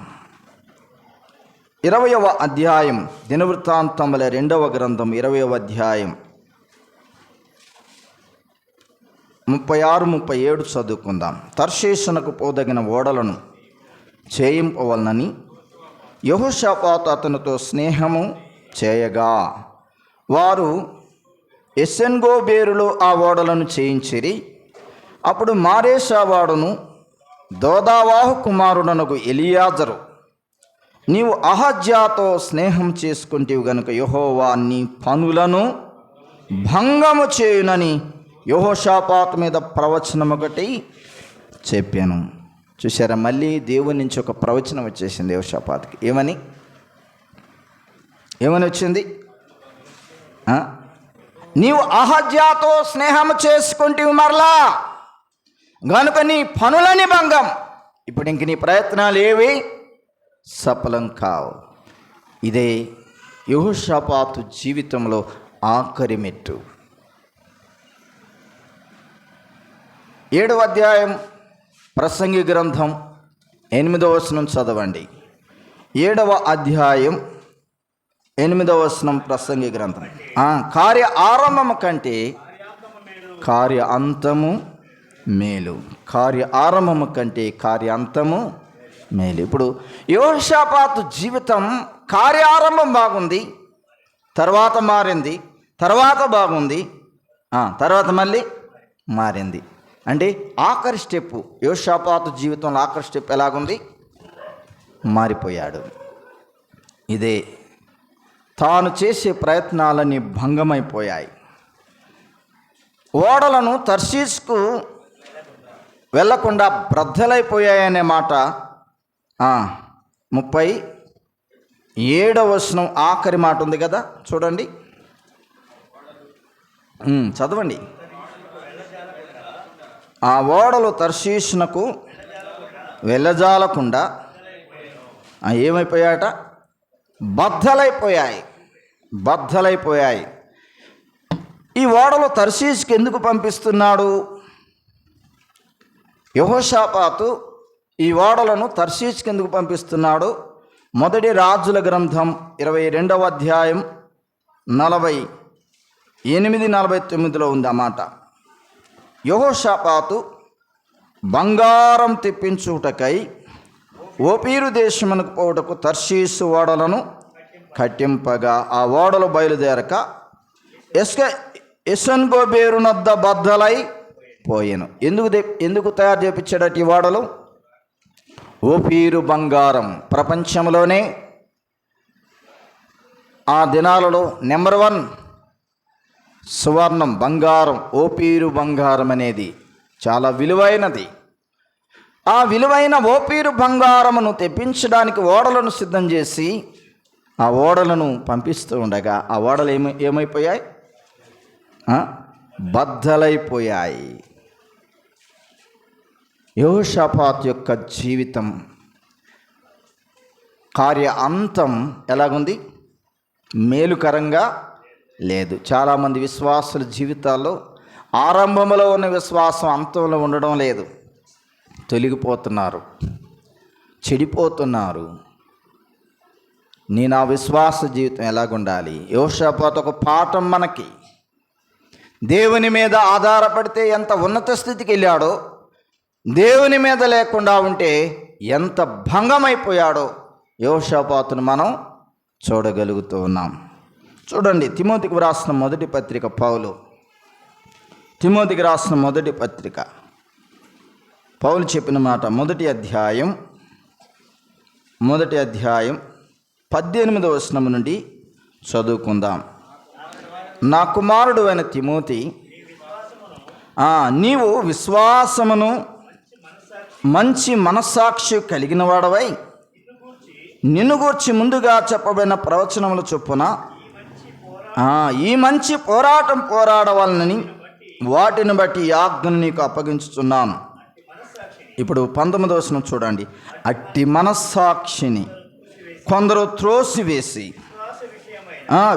[SPEAKER 1] 20వ అధ్యాయం, దినవృత్తాంతముల 2వ గ్రంథం 20వ అధ్యాయం 36-37 చదువుకుందాం. తర్షీషునకు పోదగిన ఓడలను చేయింపవలనని యెహోషాపాతు అతనితో స్నేహము చేయగా, వారు ఎస్సెన్గోబేరులో ఆ ఓడలను చేయించిరి. అప్పుడు మారేషావాడును దోదావాహు కుమారుడనకు ఎలియాజరు, నీవు అహజ్యాతో స్నేహం చేసుకుంటేవి గనుక యెహోవా నీ పనులను భంగము చేయునని యెహోషాపాతు మీద ప్రవచనం ఒకటి చెప్పాను. చూసారా, మళ్ళీ దేవుని నుంచి ఒక ప్రవచనం వచ్చేసింది యెహోషాపాతుకి. ఏమని వచ్చింది? నీవు అహజ్యాతో స్నేహం చేసుకుంటేవి మరలా గనుక నీ పనులని భంగం. ఇప్పుడు ఇంక నీ ప్రయత్నాలు ఏవి సఫలం కావు. ఇదే యెహోషాపాతు జీవితంలో ఆఖరి మెట్టు. 7వ అధ్యాయం ప్రసంగి గ్రంథం 8వ వచనం చదవండి. 7వ అధ్యాయం 8వ వచనం ప్రసంగి గ్రంథం. కార్య ఆరంభము కంటే కార్య అంతము మేలు. కార్య ఆరంభము కంటే కార్య అంతము మేలు. ఇప్పుడు యెహోషాపాతు జీవితం కార్యారంభం బాగుంది, తర్వాత మారింది, తర్వాత బాగుంది, తర్వాత మళ్ళీ మారింది. అంటే ఆఖరి స్టెప్పు యెహోషాపాతు జీవితంలో ఆఖరి స్టెప్ ఎలాగుంది? మారిపోయాడు. ఇదే తాను చేసే ప్రయత్నాలన్నీ భంగమైపోయాయి. ఓడలను తర్షీషుకు వెళ్లకుండా బ్రద్దలైపోయాయనే మాట 37వ వచనం ఆఖరి మాట ఉంది కదా, చూడండి, చదవండి. ఆ ఓడలు తర్షీషునకు వెళ్ళజాలకుండా ఏమైపోయాట? బద్దలైపోయాయి. ఈ ఓడలు తర్షీషుకి ఎందుకు పంపిస్తున్నాడు యెహోషాపాతు? ఈ ఓడలను తర్షీషుకి ఎందుకు పంపిస్తున్నాడు? మొదటి రాజుల గ్రంథం 22వ అధ్యాయం 48-49 ఉంది అన్నమాట. యెహోషాపాతు బంగారం తెప్పించుటకై ఓపీరు దేశమునకు పోవుటకు తర్షీషు ఓడలను కట్టింపగా ఆ ఓడలు బయలుదేరక ఎస్సోన్గెబెరునొద్ద బద్దలై పోయాను. ఎందుకు తయారు చేయించాడట ఈ ఓడలు? ఓపీరు బంగారం ప్రపంచంలోనే ఆ దినాలలో నెంబర్ 1 సువర్ణం, బంగారం. ఓపీరు బంగారం అనేది చాలా విలువైనది. ఆ విలువైన ఓపీరు బంగారమును తెప్పించడానికి ఓడలను సిద్ధం చేసి ఆ ఓడలను పంపిస్తూ ఉండగా ఆ ఓడలు ఏమైపోయాయి? బద్దలైపోయాయి. యెహోషాపాతు యొక్క జీవితం కార్య అంతం ఎలాగుంది? మేలుకరంగా లేదు. చాలామంది విశ్వాసుల జీవితాల్లో ఆరంభంలో ఉన్న విశ్వాసం అంతంలో ఉండడం లేదు. తొలగిపోతున్నారు, చెడిపోతున్నారు. నా విశ్వాస జీవితం ఎలాగుండాలి? యెహోషాపాతు ఒక పాఠం మనకి. దేవుని మీద ఆధారపడితే ఎంత ఉన్నత స్థితికి వెళ్ళాడో, దేవుని మీద లేకుండా ఉంటే ఎంత భంగమైపోయాడో యెహోషాపాతును మనం చూడగలుగుతూ ఉన్నాం. చూడండి, తిమోతికి వ్రాసిన మొదటి పత్రిక పౌలు, తిమోతికి రాసిన మొదటి పత్రిక పౌలు చెప్పిన మాట, మొదటి అధ్యాయం 18వ వచనం నుండి చదువుకుందాం. నా కుమారుడు అయిన తిమోతి, నీవు విశ్వాసమును మంచి మనస్సాక్షి కలిగిన వాడవై నిన్ను గూర్చి ముందుగా చెప్పబడిన ప్రవచనముల చొప్పున ఈ మంచి పోరాటం పోరాడవాలని వాటిని బట్టి ఈ ఆజ్ఞను నీకు అప్పగించుచున్నాను. ఇప్పుడు 19వ వచనం చూడండి. అట్టి మనస్సాక్షిని కొందరు త్రోసివేసి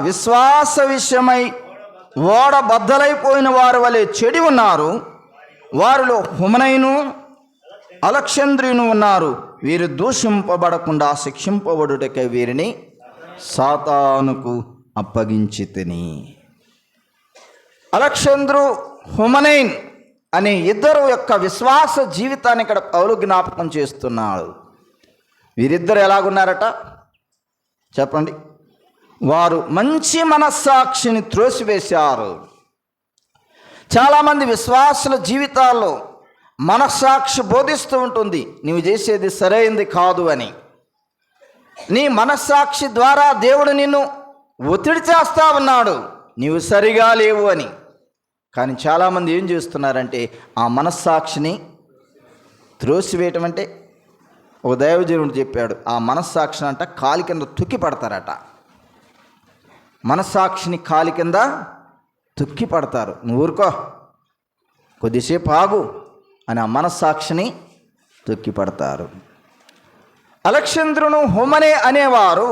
[SPEAKER 1] విశ్వాస విషయమై ఓడ బద్దలైపోయిన వారి వలె చెడి ఉన్నారు. వారిలో హుమనైను అలెగ్జాంద్రియను ఉన్నారు. వీరు దూషింపబడకుండా శిక్షింపబడుటకై వీరిని సాతానుకు అప్పగించితిని. అలెగ్జాంద్రు, హుమనైన్ అనే ఇద్దరు యొక్క విశ్వాస జీవితాన్ని ఇక్కడ పౌలు జ్ఞాపకం చేస్తున్నాడు. వీరిద్దరు ఎలాగున్నారట చెప్పండి? వారు మంచి మనస్సాక్షిని త్రోసివేశారు. చాలామంది విశ్వాసుల జీవితాల్లో మనస్సాక్షి బోధిస్తూ ఉంటుంది, నీవు చేసేది సరైనది కాదు అని. నీ మనస్సాక్షి ద్వారా దేవుడు నిన్ను ఒత్తిడి చేస్తా ఉన్నాడు, నీవు సరిగా లేవు అని. కానీ చాలామంది ఏం చేస్తున్నారంటే ఆ మనస్సాక్షిని త్రోసివేయటం అంటే, ఒక దైవజనుడు చెప్పాడు, ఆ మనస్సాక్షిని అంట కాలి కింద తొక్కి పడతారట. మనస్సాక్షిని కాలి కింద తొక్కి పడతారు. నువ్వు ఊరుకో, కొద్దిసేపు ఆగు అని ఆ మనస్సాక్షిని తొక్కి పడతారు. అలెగ్జాంద్రును, హుమనే అనేవారు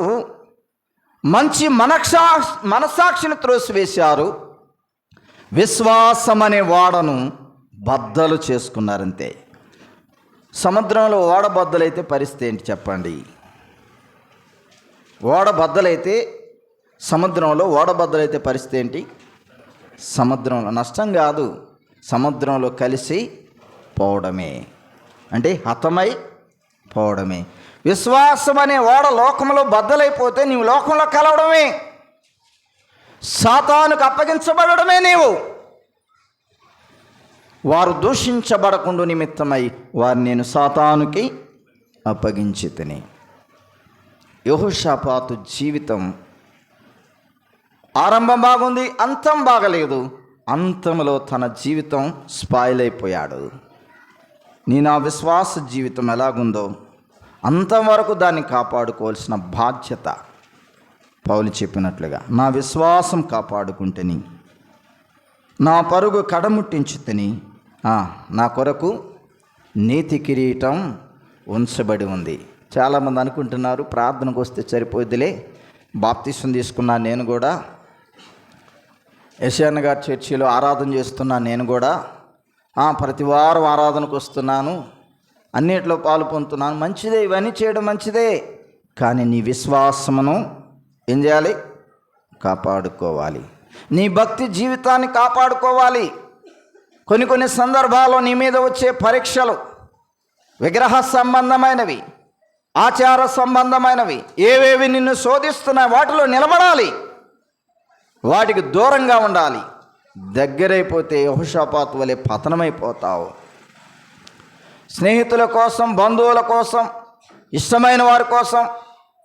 [SPEAKER 1] మంచి మనస్సాక్షిని త్రోసివేశారు. విశ్వాసం అనే ఓడను బద్దలు చేసుకున్నారంతే. సముద్రంలో ఓడ బద్దలైతే పరిస్థితి ఏంటి చెప్పండి? ఓడ బద్దలైతే, సముద్రంలో ఓడ బద్దలైతే పరిస్థితి ఏంటి? సముద్రంలో నష్టం కాదు, సముద్రంలో కలిసి పోవడమే, అంటే హతమై పోవడమే. విశ్వాసం అనే ఓడ లోకంలో బద్దలైపోతే నీవు లోకంలో కలవడమే, సాతానుకు అప్పగించబడమే. నీవు వారు దూషించబడకుండా నిమిత్తమై వారిని నేను సాతానుకి అప్పగించితిని. యెహోషాపాతు జీవితం ఆరంభం బాగుంది, అంతం బాగలేదు. అంతంలో తన జీవితం స్పాయిల్ అయిపోయాడు. నా విశ్వాస జీవితం ఎలాగుందో అంతం వరకు దాన్ని కాపాడుకోవాల్సిన బాధ్యత పౌలు చెప్పినట్లుగా, నా విశ్వాసం కాపాడుకుంటేని, నా పరుగు కడముట్టించుతని, నా కొరకు నీతి కిరీటం ఉంచబడి ఉంది. చాలామంది అనుకుంటున్నారు ప్రార్థనకు వస్తే సరిపోద్దిలే, బాప్తిసం తీసుకున్నాను నేను కూడా, యెషయా గారి చర్చిలో ఆరాధన చేస్తున్నాను నేను కూడా, ప్రతి వారం ఆరాధనకు వస్తున్నాను, అన్నిట్లో పాలు పొందుతున్నాను, మంచిదే, ఇవన్నీ చేయడం మంచిదే. కానీ నీ విశ్వాసమును ఏం చేయాలి? కాపాడుకోవాలి. నీ భక్తి జీవితాన్ని కాపాడుకోవాలి. కొన్ని సందర్భాల్లో నీ మీద వచ్చే పరీక్షలు విగ్రహ సంబంధమైనవి, ఆచార సంబంధమైనవి, ఏవేవి నిన్ను శోధిస్తున్నాయి వాటిలో నిలబడాలి, వాటికి దూరంగా ఉండాలి. దగ్గరైపోతే యెహోషాపాతు వలె పతనమైపోతావు. స్నేహితుల కోసం, బంధువుల కోసం, ఇష్టమైన వారి కోసం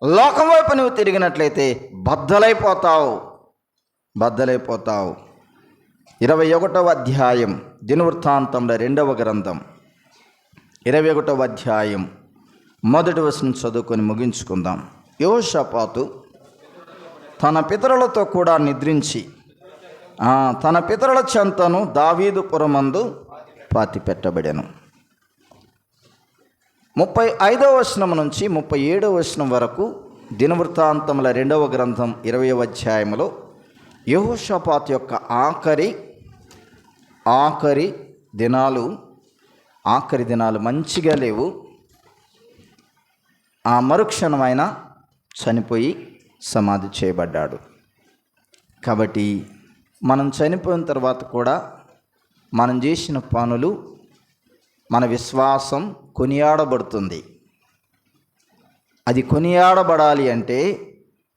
[SPEAKER 1] లోకం వైపు నువ్వు తిరిగినట్లయితే బద్దలైపోతావు. 21వ అధ్యాయం దినవృత్తాంతంలో 2వ గ్రంథం 21వ అధ్యాయం 1వ వచనం చదువుకొని ముగించుకుందాం. యెహోషాపాతు తన పితరులతో కూడా నిద్రించి తన పితరుల చెంతను దావీదు పురమందు పాతిపెట్టబడెను. 35వ వచనం నుంచి 37వ వచనం వరకు దినవృత్తాంతముల 2వ గ్రంథం 20వ అధ్యాయంలో యెహోషాపాతు యొక్క ఆఖరి దినాలు మంచిగా లేవు. ఆ మరుక్షణమైన చనిపోయి సమాధి చేయబడ్డాడు. కాబట్టి మనం చనిపోయిన తర్వాత కూడా మనం చేసిన పనులు, మన విశ్వాసం కొనియాడబడుతుంది. అది కొనియాడబడాలి అంటే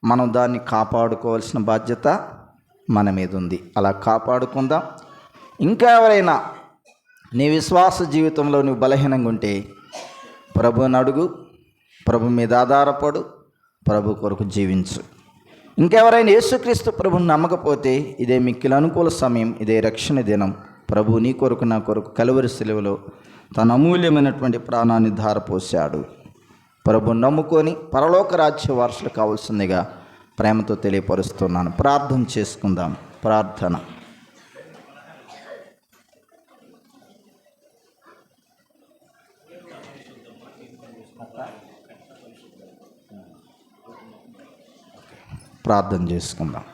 [SPEAKER 1] మనం దాన్ని కాపాడుకోవాల్సిన బాధ్యత మన మీద ఉంది. అలా కాపాడుకుందాం. ఇంకా ఎవరైనా నీ విశ్వాస జీవితంలో నువ్వు బలహీనంగా ఉంటే ప్రభువుని అడుగు, ప్రభు మీద ఆధారపడు, ప్రభు కొరకు జీవించు. ఇంకెవరైనా యేసుక్రీస్తు ప్రభుని నమ్మకపోతే ఇదే మిక్కిలి అనుకూల సమయం, ఇదే రక్షణ దినం. ప్రభు నీ కొరకు నా కొరకు కలువరి శిలువలో తన అమూల్యమైనటువంటి ప్రాణాన్ని ధారపోశాడు. ప్రభుని నమ్ముకొని పరలోక రాజ్య వారసులు కావాల్సిందిగా ప్రేమతో తెలియపరుస్తున్నాను. ప్రార్థన చేసుకుందాం. ప్రార్థన. ప్రార్థన చేసుకుందాం.